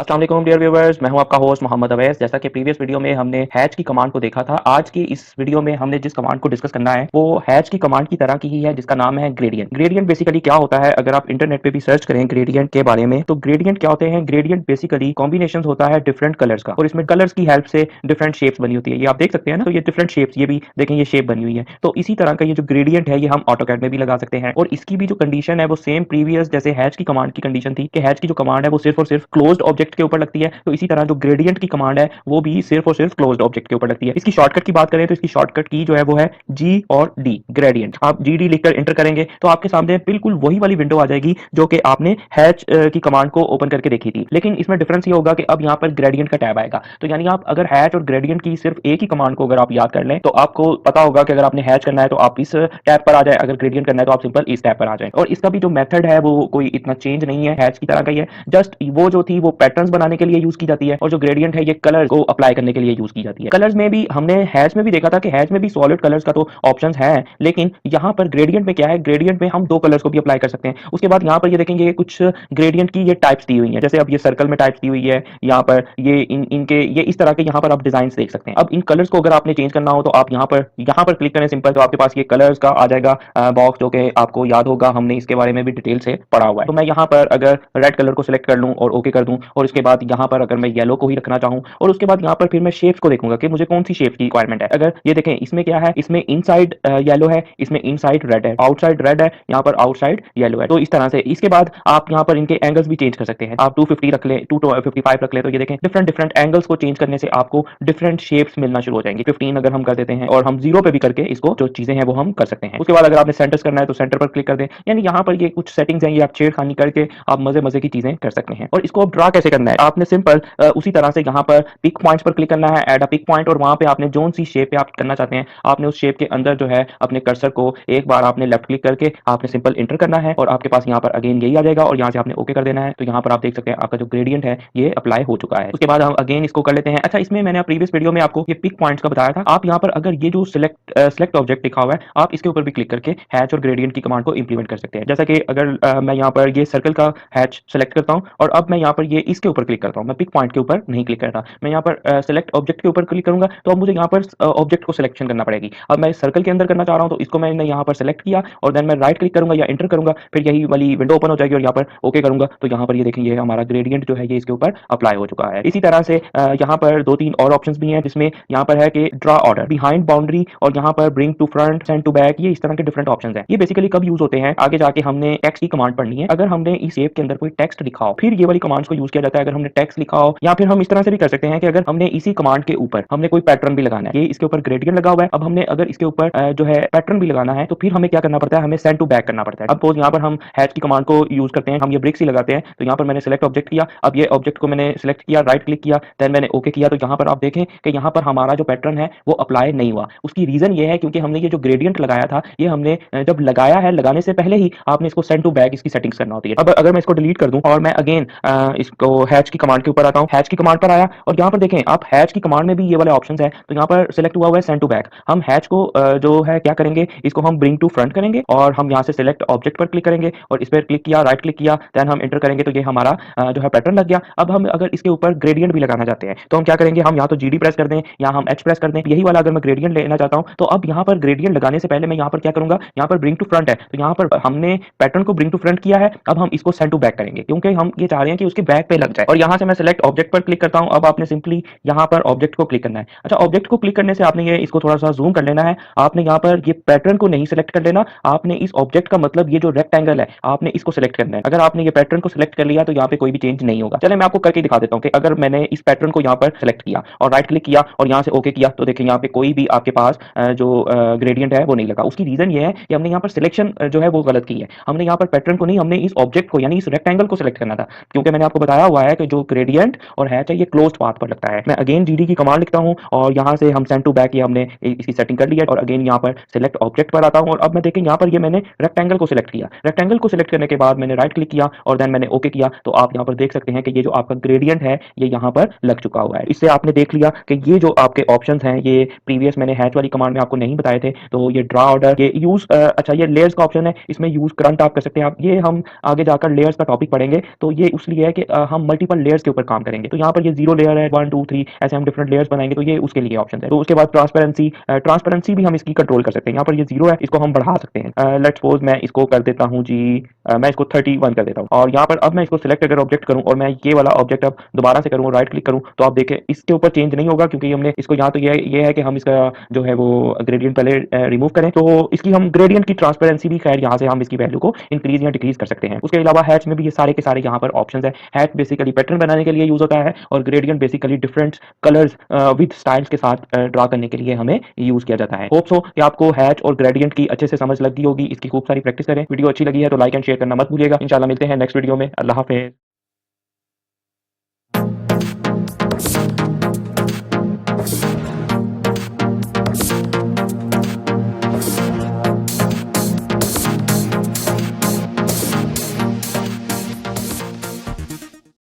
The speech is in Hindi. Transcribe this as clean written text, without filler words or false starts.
अस्सलाम वालेकुम डियर व्यूअर्स, मैं हूं आपका होस्ट मोहम्मद अवैस। जैसा कि प्रीवियस वीडियो में हमने हैच की कमांड को देखा था, आज की इस वीडियो में हमने जिस कमांड को डिस्कस करना है वो हैच की कमांड की तरह की ही है, जिसका नाम है ग्रेडियंट। ग्रेडियंट बेसिकली क्या होता है, अगर आप इंटरनेट पे भी सर्च करें ग्रेडियंट के बारे में तो ग्रेडियंट क्या होते हैं। ग्रेडियंट बेसिकली कॉम्बिनेशन होता है डिफरेंट कलर्स का, और इसमें कलर्स की हेल्प से डिफरेंट शेप्स बनी होती है। ये आप देख सकते हैं ना, तो ये डिफरेंट शेप्स, ये भी देखें ये शेप बनी हुई है। तो इसी तरह का ये जो ग्रेडियंट है ये हम ऑटोकैड में भी लगा सकते हैं, और इसकी भी जो कंडीशन है वो सेम प्रीवियस जैसे हैच की कमांड की कंडीशन थी कि हैच की जो कमांड है वो सिर्फ और सिर्फ क्लोज्ड ऑब्जेक्ट के ऊपर लगती है। तो इसी तरह जो ग्रेडियंट की कमांड है वो भी सिर्फ और सिर्फ क्लोज्ड ऑब्जेक्ट के ऊपर लगती है। इसकी शॉर्टकट की बात करें तो इसकी शॉर्टकट की जो है वो है जी और डी, ग्रेडियंट। आप जी डी लिखकर एंटर करेंगे तो आपके सामने बिल्कुल वही वाली विंडो आ जाएगी जो कि आपने हैच की कमांड को ओपन करके देखी थी, लेकिन इसमें डिफरेंस ये होगा कि अब यहाँ पर ग्रेडियंट का टैब आएगा। तो यानी आप अगर हैच और ग्रेडियंट की सिर्फ एक ही कमांड को अगर आप याद कर लें तो आपको पता होगा कि अगर आपने हैच करना है तो आप इस टैब पर आ जाए, अगर ग्रेडियंट करना है तो आप सिंपल इस टैब पर आ जाए। और इसका भी जो मेथड है वो कोई इतना चेंज नहीं है, हैच की तरह का ही है। जस्ट वो जो थी वो पैटर्न्स बनाने के लिए यूज की जाती है, और जो ग्रेडियंट है ये कलर को अप्लाई करने के लिए यूज की जाती है। कलर्स में भी हमने हैच में भी देखा था कि हैच में भी सॉलिड कलर्स का तो ऑप्शंस है, लेकिन यहाँ पर ग्रेडियंट में क्या है, ग्रेडियंट में हम दो कलर्स को भी अप्लाई कर सकते हैं। उसके बाद यहाँ पर ये देखेंगे कुछ ग्रेडियंट की ये टाइप्स दी हुई है, जैसे अब ये सर्कल में टाइप्स दी हुई है, यहाँ पर ये इनके ये इस तरह के यहाँ पर आप डिजाइन देख सकते हैं। अब इन कलर्स को अगर आपने चेंज करना हो तो आप यहाँ पर क्लिक करें सिंपल, तो आपके पास ये कलर्स का आ जाएगा बॉक्स, जो कि आपको याद होगा हमने इसके बारे में भी डिटेल से पढ़ा हुआ है। तो मैं यहाँ पर अगर रेड कलर को सिलेक्ट कर लूँ और ओके कर दूँ, और उसके बाद यहाँ पर अगर मैं येलो को ही रखना चाहूँ, और उसके बाद यहाँ पर फिर मैं शेप्स को देखूंगा कि मुझे कौन सी शेप की रिक्वायरमेंट है। अगर ये देखें इसमें क्या है, इसमें इनसाइड येलो है, इसमें इनसाइड रेड है, आउटसाइड रेड है, यहाँ पर आउटसाइड येलो है। तो इस तरह से इसके बाद आप यहाँ पर इनके एंगल्स भी चेंज कर सकते हैं। आप 250 रख ले, 255 रख ले, तो ये देखें डिफरेंट डिफरेंट एंगल्स को चेंज करने से आपको डिफरेंट शेप्स मिलना शुरू हो जाएंगी। 15 अगर हम कर देते हैं और हम 0 पे भी करके इसको जो चीजें हैं वो हम कर सकते हैं। उसके बाद अगर आपने सेंटर्स करना है तो सेंटर पर क्लिक कर दें। यानी यहाँ पर ये कुछ सेटिंग्स हैं, ये आप छेड़खानी करके आप मजे मजे की चीजें कर सकते हैं। और इसको आप ड्रा कैसे करना है, आपने सिंपल उसी तरह से यहाँ पर पिक पॉइंट्स पर क्लिक करना है, ऐड अ पिक पॉइंट, और वहां पे आपने जोन सी शेप पे आप करना चाहते हैं आपने उस शेप के अंदर जो है अपने कर्सर को एक बार आपने लेफ्ट क्लिक करके आपने सिंपल इंटर करना है, और आपके पास यहाँ पर अगेन यही आ जाएगा, और यहाँ से आपने ओके कर देना है। तो यहाँ पर आप देख सकते हैं आपका जो ग्रेडियंट है ये अप्लाई हो चुका है। उसके बाद हम अगेन इसको कर लेते हैं। अच्छा, इसमें मैंने प्रीवियस वीडियो में आपको ये पिक पॉइंट्स का बताया था। आप यहाँ पर अगर ये जो सिलेक्ट ऑब्जेक्ट लिखा हुआ है आप इसके ऊपर भी क्लिक करके हैच और ग्रेडियंट की कमांड को इंप्लीमेंट कर सकते हैं। जैसा कि अगर मैं यहाँ पर ये सर्कल का हैच सेलेक्ट करता हूँ और अब मैं यहाँ पर ये इसके ऊपर क्लिक करता हूँ, मैं पिक पॉइंट के ऊपर नहीं क्लिक करता, मैं यहाँ पर सेलेक्ट ऑब्जेक्ट के ऊपर क्लिक करूंगा, तो अब मुझे यहाँ पर ऑब्जेक्ट को सिलेक्शन करना पड़ेगी। अब मैं सर्कल के अंदर करना चाह रहा हूँ तो इसको मैंने यहाँ पर सेलेक्ट किया और देन मैं राइट क्लिक करूंगा या इंटर करूंगा, फिर यही वाली विंडो ओपन हो जाएगी और यहाँ पर ओके करूंगा, तो यहाँ पर ये देखेंगे हमारा ग्रेडियंट जो है ये इसके ऊपर अप्लाई हो चुका है। इसी तरह से यहाँ पर दो तीन और ऑप्शंस भी हैं, जिसमें यहाँ पर है कि ड्रा ऑर्डर, बिहाइंड बाउंड्री, और यहाँ पर bring to front, send to back, ये इस तरह के डिफरेंट ऑप्शंस हैं। ये बेसिकली कब यूज होते हैं, आगे जाके हमने टेक्स्ट की कमांड पढ़नी है। अगर हमने इस शेप के अंदर कोई टेक्स्ट लिखा हो फिर ये वाली कमांड्स को यूज किया जाता है। अगर हमने टेक्स्ट लिखा हो, या फिर हम इस तरह से भी कर सकते हैं कि अगर हमने इसी कमांड के ऊपर हमने कोई पैटर्न भी लगाना है, ये इसके ऊपर ग्रेडियंट लगा हुआ है, अब हमने अगर इसके ऊपर जो है पैटर्न भी लगाना है तो फिर हमें क्या करना पड़ता है, हमें सेंड टू बैक करना पड़ता है। अब सपोज यहाँ पर हम हैच की कमांड को यूज करते हैं, हम ये ब्रिक्स ही लगाते हैं, तो यहाँ पर मैंने सेलेक्ट ऑब्जेक्ट किया, अब ये ऑब्जेक्ट को मैंने सेलेक्ट किया, राइट क्लिक किया, देन मैंने ओके किया, तो यहाँ पर आप देखें कि यहाँ पर हमारा जो पैटर्न है वो अप्लाई नहीं हुआ। उसकी रीजन ये है क्योंकि हमने ये जो ग्रेडियंट लगाया था ये हमने जब लगाया है, लगाने से पहले ही आपने इसको सेंड टू बैक इसकी सेटिंग्स करना होती है। अब अगर मैं इसको डिलीट कर दूं और मैं अगेन इसको हैच की कमांड के ऊपर आता हूं, हैच की कमांड पर आया और यहाँ पर देखें आप हैच की कमांड में भी ये वाले ऑप्शंस है, तो यहाँ पर सिलेक्ट हुआ हुआ है सेंड टू बैक। हम हैच को जो है क्या करेंगे, इसको हम ब्रिंग टू फ्रंट करेंगे और हम यहाँ से सिलेक्ट ऑब्जेक्ट पर क्लिक करेंगे और इस पर क्लिक किया, राइट क्लिक किया, देन हम एंटर करेंगे, तो ये हमारा जो है पैटर्न लग गया। अब हम अगर इसके ऊपर ग्रेडियंट भी लगाना चाहते हैं तो हम क्या करेंगे, हम यहाँ तो जीडी प्रेस कर दें या हम एच प्रेस कर दें, यही वाला अगर मैं ग्रेडियंट लेना चाहता हूँ तो अब यहाँ पर ग्रेडियंट लगाने से पहले मैं यहाँ पर क्या करूंगा, यहाँ पर ब्रिंग टू फ्रंट है, तो यहाँ पर हमने पैटर्न को ब्रिंग टू फ्रंट किया है, अब हम इसको सेंड टू बैक करेंगे क्योंकि हम ये चाह रहे हैं कि उसके बैक पे लग जाए। और यहाँ से मैं सिलेक्ट ऑब्जेक्ट पर क्लिक करता हूँ, अब आपने सिंपली यहाँ पर ऑब्जेक्ट को क्लिक करना है। अच्छा, ऑब्जेक्ट को क्लिक करने से आपने ये इसको थोड़ा सा जूम कर लेना है, आपने यहाँ पर ये पैटर्न को नहीं सिलेक्ट कर लेना, आपने इस ऑब्जेक्ट का मतलब ये जो रेक्टेंगल है आपने इसको सिलेक्ट करना है। अगर आपने ये पैटर्न को सिलेक्ट कर लिया तो यहाँ पे कोई भी चेंज नहीं होगा। चले मैं आपको करके दिखा देता हूँ कि अगर मैंने इस पैटर्न को यहाँ पर सिलेक्ट किया और राइट क्लिक किया और यहाँ से ओके किया, तो देखिए यहाँ पे कोई भी आपके पास जो ग्रेडियंट है वो नहीं लगा। उसकी रीजन ये है कि हमने यहाँ पर सिलेक्शन जो है वो गलत की है, हमने यहाँ पर पैटर्न को नहीं, हमने इस ऑब्जेक्ट को यानी इस रेक्टेंगल को सिलेक्ट करना था, क्योंकि मैंने आपको बताया हुआ है कि जो ग्रेडियंट और हैच है ये क्लोज्ड पाथ पर लगता है। मैं अगेन जीडी की कमांड लिखता हूँ और यहाँ से हम सेंड टू बैक ये हमने इसकी सेटिंग कर ली है, और अगेन यहाँ पर सिलेक्ट ऑब्जेक्ट पर आता हूँ और अब मैं देखें यहाँ पर ये मैंने रेक्टेंगल को सिलेक्ट किया, रेक्टेंगल को सिलेक्ट करने के बाद मैंने राइट क्लिक किया और देन मैंने ओके किया, तो आप यहाँ पर देख सकते हैं कि ये जो आपका ग्रेडियंट है ये यहाँ पर लग चुका हुआ है। इससे आपने देख लिया कि ये जो आपके ऑप्शंस हैं ये प्रीवियस मैंने हैच वाली कमांड में आपको नहीं बताए थे। तो ये ड्रा ऑर्डर, ये यूज अच्छा ये लेयर्स का ऑप्शन है, इसमें यूज करंट आप कर सकते हैं आप, ये हम आगे जाकर लेयर्स का टॉपिक पढ़ेंगे, तो ये इसलिए है कि हम हम मल्टीपल लेयर्स के ऊपर काम करेंगे। तो यहाँ पर ये 0 लेयर है, 1, 2, 3 ऐसे हम डिफरेंट लेयर्स बनाएँगे, तो ये उसके लिए ऑप्शन है। तो उसके बाद ट्रांसपेरेंसी भी हम इसकी कंट्रोल कर सकते हैं। यहाँ पर ये 0 है, इसको हम बढ़ा सकते हैं। लेट्स सपोज मैं इसको कर देता हूँ जी, मैं इसको 31 कर देता हूँ और यहाँ पर अब मैं इसको सिलेक्ट अगर ऑब्जेक्ट करूँ और मैं ये वाला ऑब्जेक्ट अब दोबारा से करूँ, राइट क्लिक करूँ, तो आप देखें इसके ऊपर चेंज नहीं होगा क्योंकि हमने इसको यहाँ तो ये है कि हम इसका जो है वो ग्रेडियंट पहले रिमूव करें। तो इसकी हम ग्रेडियंट की ट्रांसपेरेंसी भी खैर यहाँ से हम इसकी वैल्यू को इंक्रीज या डिक्रीज कर सकते हैं। उसके अलावा हैच में भी ये सारे के सारे यहाँ पर ऑप्शंस है। हैच बेसिकली पैटर्न बनाने के लिए यूज होता है और gradient basically different colours with styles के साथ ड्रा करने के लिए हमें यूज किया जाता है। होप सो कि आपको हैच और ग्रेडियंट की अच्छे से समझ लगी होगी। इसकी खूब सारी प्रैक्टिस करें। वीडियो अच्छी लगी है तो लाइक एंड शेयर करना मत भूलिएगा। इंशाल्लाह मिलते हैं नेक्स्ट वीडियो में। अल्लाह हाफिज़।